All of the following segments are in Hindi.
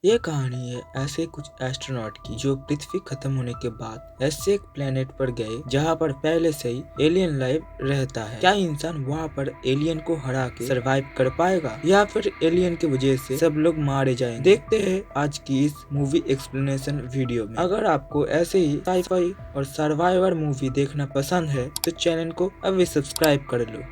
ये कहानी है ऐसे कुछ एस्ट्रोनॉट की जो पृथ्वी खत्म होने के बाद ऐसे एक प्लेनेट पर गए जहाँ पर पहले से ही एलियन लाइफ रहता है। क्या इंसान वहाँ पर एलियन को हरा के सरवाइव कर पाएगा या फिर एलियन की वजह से सब लोग मारे जाएंगे? देखते हैं आज की इस मूवी एक्सप्लेनेशन वीडियो में। अगर आपको ऐसे ही साइफाई और सर्वाइवर मूवी देखना पसंद है तो चैनल को अभी सब्सक्राइब कर लो।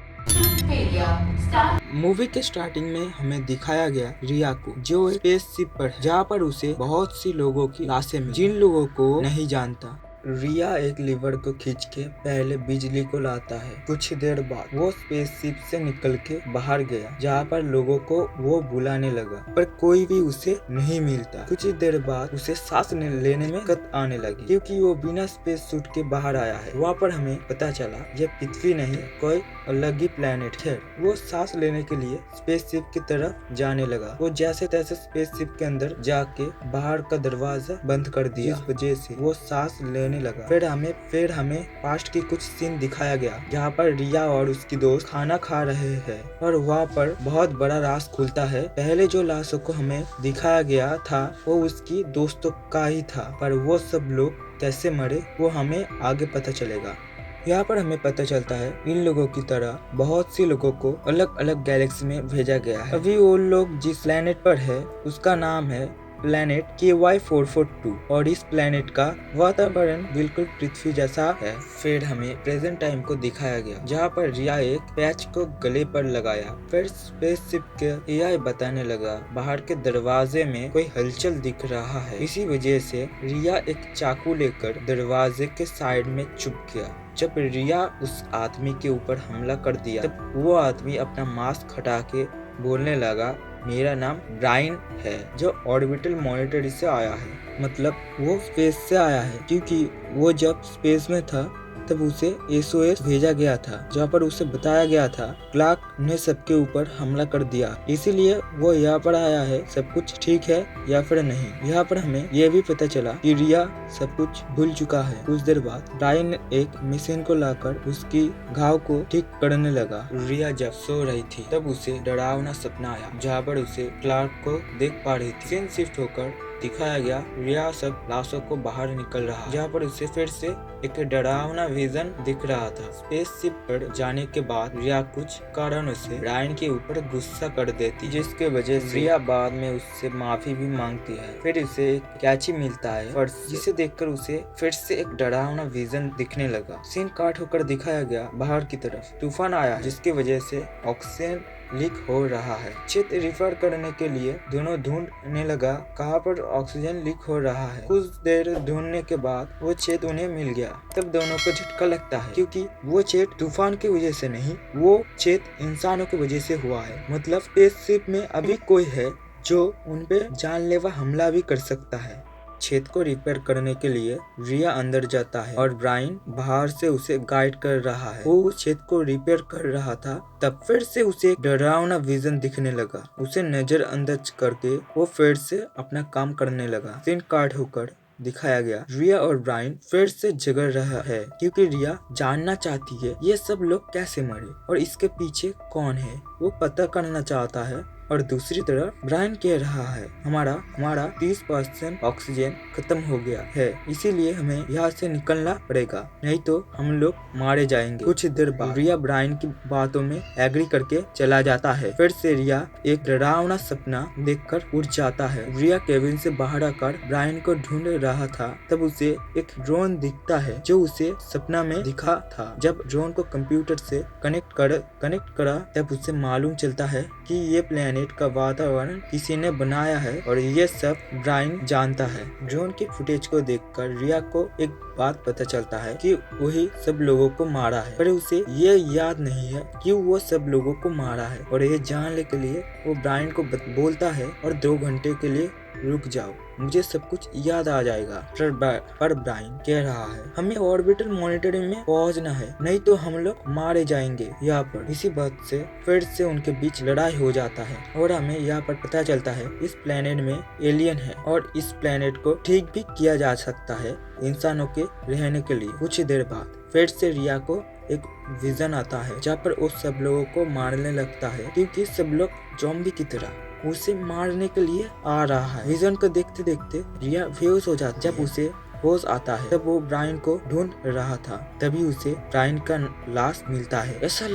मूवी के स्टार्टिंग में हमें दिखाया गया रिया को जो स्पेस शिप पर है, जहाँ पर उसे बहुत सी लोगों की लाशें मिली जिन लोगों को नहीं जानता। रिया एक लीवर को खींच के पहले बिजली को लाता है। कुछ देर बाद वो स्पेसशिप से निकल के बाहर गया जहाँ पर लोगों को वो बुलाने लगा पर कोई भी उसे नहीं मिलता। कुछ देर बाद उसे सांस लेने में दिक्कत आने लगी क्योंकि वो बिना स्पेस सूट के बाहर आया है। वहाँ पर हमें पता चला ये पृथ्वी नहीं कोई अलग ही प्लेनेट है। वो सांस लेने के लिए स्पेसशिप की तरफ जाने लगा। वो जैसे तैसे स्पेसशिप के अंदर जाके बाहर का दरवाजा बंद कर दिया जिस वजह से वो सांस लेने लगा। फिर हमें पास्ट की कुछ सीन दिखाया गया जहाँ पर रिया और उसकी दोस्त खाना खा रहे हैं और वहाँ पर बहुत बड़ा राज खुलता है। पहले जो लाशों को हमें दिखाया गया था वो उसकी दोस्तों का ही था पर वो सब लोग कैसे मरे वो हमें आगे पता चलेगा। यहाँ पर हमें पता चलता है इन लोगों की तरह बहुत सी लोगों को अलग अलग गैलेक्सी में भेजा गया है। अभी वो लोग जिस प्लेनेट पर है उसका नाम है प्लेनेट KY442 और इस प्लेनेट का वातावरण बिल्कुल पृथ्वी जैसा है। फिर हमें प्रेजेंट टाइम को दिखाया गया जहाँ पर रिया एक पैच को गले पर लगाया। फिर स्पेसशिप के AI बताने लगा बाहर के दरवाजे में कोई हलचल दिख रहा है। इसी वजह से रिया एक चाकू लेकर दरवाजे के साइड में छुप गया। जब रिया उस आदमी के ऊपर हमला कर दिया तब वो आदमी अपना मास्क हटा के बोलने लगा मेरा नाम ब्राइन है जो ऑर्बिटल मॉनिटर से आया है। मतलब वो स्पेस से आया है क्योंकि वो जब स्पेस में था तब उसे SOS भेजा गया था जहाँ पर उसे बताया गया था क्लार्क ने सबके ऊपर हमला कर दिया इसीलिए वो यहाँ पर आया है। सब कुछ ठीक है या फिर नहीं। यहाँ पर हमें यह भी पता चला कि रिया सब कुछ भूल चुका है। कुछ देर बाद ब्राइन एक मशीन को लाकर उसकी घाव को ठीक करने लगा। रिया जब सो रही थी तब उसे डरावना सपना आया जहाँ पर उसे क्लार्क को देख पा रही थी। सीन शिफ्ट होकर दिखाया गया रिया सब लाशों को बाहर निकल रहा जहाँ पर उसे फिर से एक डरावना विजन दिख रहा था। स्पेसशिप पर जाने के बाद रिया कुछ कारणों से ब्राइन के ऊपर गुस्सा कर देती जिसके वजह से रिया बाद में उससे माफी भी मांगती है। फिर उसे एक कैची मिलता है और जिसे देखकर उसे फिर से एक डरावना विजन दिखने लगा। सीन काट होकर दिखाया गया बाहर की तरफ तूफान आया जिसकी वजह से ऑक्सीजन लीक हो रहा है। छेद रिफर करने के लिए दोनों ढूंढने लगा कहाँ पर ऑक्सीजन लीक हो रहा है। कुछ देर ढूंढने के बाद वो छेद उन्हें मिल गया। तब दोनों को झटका लगता है क्योंकि वो छेद तूफान की वजह से नहीं वो छेद इंसानों की वजह से हुआ है। मतलब स्पेसशिप में अभी कोई है जो उनपे जानलेवा हमला भी कर सकता है। छेद को रिपेयर करने के लिए रिया अंदर जाता है और ब्राइन बाहर से उसे गाइड कर रहा है। वो उस छेद को रिपेयर कर रहा था तब फिर से उसे एक डरावना विजन दिखने लगा। उसे नजरअंदाज करके वो फिर से अपना काम करने लगा। सीन काट होकर दिखाया गया रिया और ब्राइन फिर से झगड़ रहा है क्योंकि रिया जानना चाहती है ये सब लोग कैसे मरे और इसके पीछे कौन है वो पता करना चाहता है। और दूसरी तरफ ब्राइन कह रहा है हमारा 30% ऑक्सीजन खत्म हो गया है इसीलिए हमें यहाँ से निकलना पड़ेगा नहीं तो हम लोग मारे जाएंगे। कुछ देर बाद रिया ब्राइन की बातों में एग्री करके चला जाता है। फिर से रिया एक डरावना सपना देखकर उठ जाता है। रिया केबिन से बाहर आकर ब्राइन को ढूंढ रहा था तब उसे एक ड्रोन दिखता है जो उसे सपना में दिखा था। जब ड्रोन को कंप्यूटर से कनेक्ट करा तब उसे मालूम चलता है कि ये प्लेनेट का वातावरण किसी ने बनाया है और ये सब ब्राइन जानता है। ड्रोन की फुटेज को देखकर रिया को एक बात पता चलता है कि वही सब लोगों को मारा है पर उसे ये याद नहीं है कि वो सब लोगों को मारा है और ये जानने के लिए वो ब्राइन को बोलता है और 2 घंटे के लिए रुक जाओ मुझे सब कुछ याद आ जाएगा। पर ब्राइन कह रहा है हमें ऑर्बिटल मॉनिटरिंग में पहुंचना है नहीं तो हम लोग मारे जाएंगे यहाँ पर। इसी बात से फिर से उनके बीच लड़ाई हो जाता है और हमें यहाँ पर पता चलता है इस प्लेनेट में एलियन है और इस प्लेनेट को ठीक भी किया जा सकता है इंसानों के रहने के लिए। कुछ देर बाद फिर से रिया को एक विजन आता है जहाँ पर वो सब लोगों को मारने लगता है क्योंकि सब लोग ज़ॉम्बी की तरह उसे मारने के लिए आ रहा है। विजन को देखते देखते रिया बेहोश हो जाती है। जब उसे होश आता है तब वो ब्रायन को ढूंढ रहा था। तभी उसे ब्रायन का लाश मिलता है। ऐसा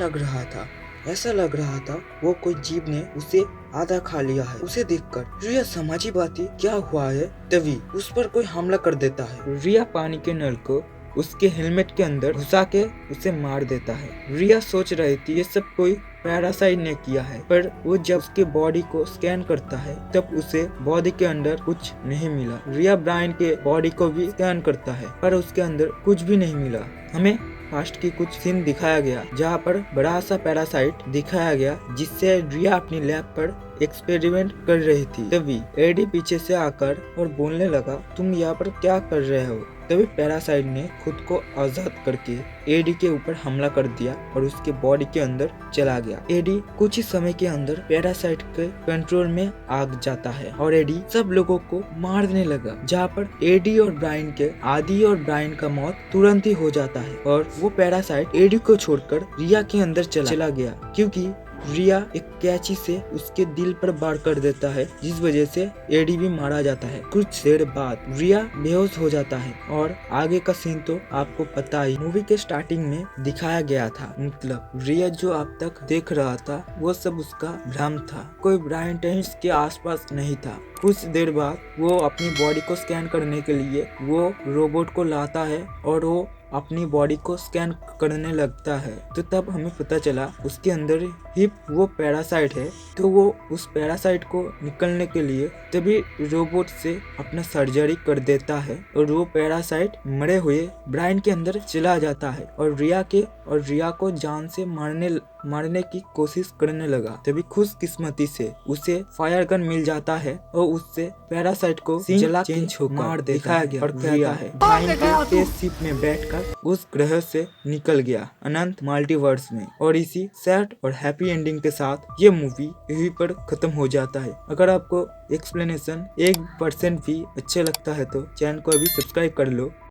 लग रहा था वो कोई जीव ने उसे आधा खा लिया है। उसे देखकर रिया समझी बाती क्या हुआ है। तभी उस पर कोई हमला कर देता है। रिया पानी के नल को उसके हेलमेट के अंदर घुसा के उसे मार देता है। रिया सोच रही थी ये सब कोई पैरासाइट ने किया है, पर वो जब उसके बॉडी को स्कैन करता है तब उसे बॉडी के अंदर कुछ नहीं मिला। रिया ब्रायन के बॉडी को भी स्कैन करता है पर उसके अंदर कुछ भी नहीं मिला। हमें पास्ट की कुछ सीन दिखाया गया जहाँ पर बड़ा सा पैरासाइट दिखाया गया जिससे रिया अपनी लैब पर एक्सपेरिमेंट कर रही थी। तभी एडी पीछे से आकर और बोलने लगा, तुम यहाँ पर क्या कर रहे हो? तभी पैरासाइट ने खुद को आजाद करके एडी के ऊपर हमला कर दिया और उसके बॉडी के अंदर चला गया। एडी कुछ ही समय के अंदर पैरासाइट के कंट्रोल में आ जाता है और एडी सब लोगों को मारने लगा, जहाँ पर एडी और ब्रायन के आदि और ब्रायन का मौत तुरंत ही हो जाता है और वो पैरासाइट एडी को छोड़कर रिया के अंदर चला गया, क्योंकि रिया एक कैंची से उसके दिल पर वार कर देता है, जिस वजह से एडी भी मारा जाता है। कुछ देर बाद रिया बेहोश हो जाता है और आगे का सीन तो आपको पता ही मूवी के स्टार्टिंग में दिखाया गया था। मतलब रिया जो अब तक देख रहा था वो सब उसका भ्रम था, कोई ब्रायन टेंस के आसपास नहीं था। कुछ देर बाद वो अपनी बॉडी को स्कैन करने के लिए वो रोबोट को लाता है और वो अपनी बॉडी को स्कैन करने लगता है। तो तब हमें पता चला उसके अंदर ही वो पैरासाइट है। तो वो उस पैरासाइट को निकलने के लिए तभी रोबोट से अपना सर्जरी कर देता है और वो पैरासाइट मरे हुए ब्रायन के अंदर चला जाता है और रिया को जान से मारने की कोशिश करने लगा। तभी खुशकिस्मती से उसे फायर गन मिल जाता है और उससे पैरासाइट को जला चेंज होकर मार दिखाया गया और कहता है ब्रायन के स्पेसशिप में बैठकर उस ग्रह से निकल गया अनंत मल्टीवर्स में। और इसी सैड और हैप्पी एंडिंग के साथ ये मूवी यहीं पर खत्म हो जाता है। अगर आपको एक्सप्लेनेशन 1% भी अच्छा लगता है तो चैनल को अभी सब्सक्राइब कर लो।